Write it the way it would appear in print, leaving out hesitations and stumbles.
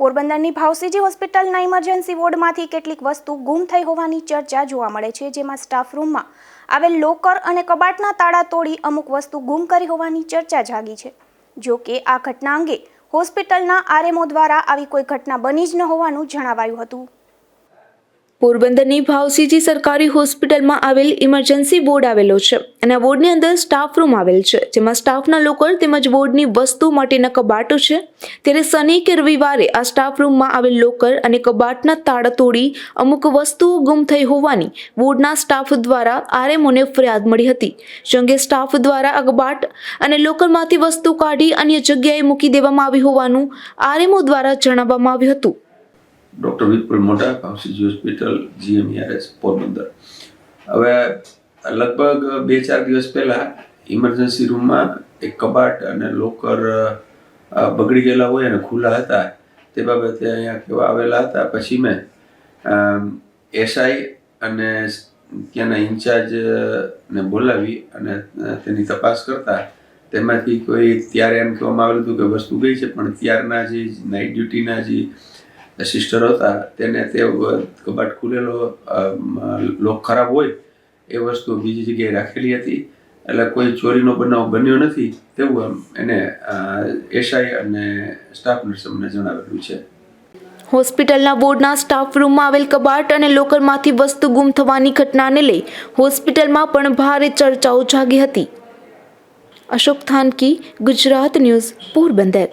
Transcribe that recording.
પોરબંદરની ભાવસીજી હોસ્પિટલના ઇમરજન્સી વોર્ડમાંથી કેટલીક વસ્તુ ગુમ થઈ હોવાની ચર્ચા જોવા મળે છે, જેમાં સ્ટાફ રૂમમાં આવેલ લોકર અને કબાટના તાળા તોડી અમુક વસ્તુ ગુમ કરી હોવાની ચર્ચા જાગી છે। જો કે આ ઘટના અંગે હોસ્પિટલના આરએમઓ દ્વારા આવી કોઈ ઘટના બની જ ન હોવાનું જણાવાયું હતું। પોરબંદરની ભાવસીજી સરકારી હોસ્પિટલમાં આવેલ ઇમરજન્સી વોર્ડ આવેલો છે અને આ વોર્ડની અંદર સ્ટાફ રૂમ આવેલ છે, જેમાં સ્ટાફના લોકર તેમજ વોર્ડની વસ્તુ માટેના કબાટો છે। ત્યારે શનિ કે રવિવારે આ સ્ટાફ રૂમમાં આવેલ લોકર અને કબાટના તાળા તોડી અમુક વસ્તુઓ ગુમ થઈ હોવાની વોર્ડના સ્ટાફ દ્વારા આરએમઓને ફરિયાદ મળી હતી। જે અંગે સ્ટાફ દ્વારા આ કબાટ અને લોકરમાંથી વસ્તુ કાઢી અન્ય જગ્યાએ મૂકી દેવામાં આવી હોવાનું આરએમઓ દ્વારા જણાવવામાં આવ્યું હતું। ડૉક્ટર વિપુલ મોટા, ભાવસીજી હોસ્પિટલ, GMERS પોરબંદર। હવે લગભગ 2-4 દિવસ પહેલાં ઇમરજન્સી રૂમમાં એક કબાટ અને લોકર બગડી ગયેલા હોય અને ખુલ્લા હતા તે બાબતે અહીંયા કહેવા આવેલા હતા। પછી મેં એસઆઈ અને ત્યાંના ઇન્ચાર્જને બોલાવી અને તેની તપાસ કરતા તેમાંથી કોઈ ત્યારે એમ કહેવામાં આવેલું હતું કે વસ્તુ ગઈ છે, પણ ત્યારના જે નાઇટ ડ્યુટીના જે સિસ્ટર હતા તેને તે કબાટ ખુલેલો લોક ખરાબ હોય એ વસ્તુ બીજી જગ્યાએ રાખેલી હતી, એટલે કોઈ ચોરીનો બનાવ બન્યો નથી તેવું એને એસઆઈ અને સ્ટાફ નર્સે મને જણાવેલું છે। હોસ્પિટલના વોર્ડના સ્ટાફ રૂમમાં આવેલ કબાટ અને લોકરમાંથી વસ્તુ ગુમ થવાની ઘટનાને લઈ હોસ્પિટલમાં પણ ભારે ચર્ચાઓ જાગી હતી। અશોક થાનકી, ગુજરાત ન્યૂઝ, પોરબંદર।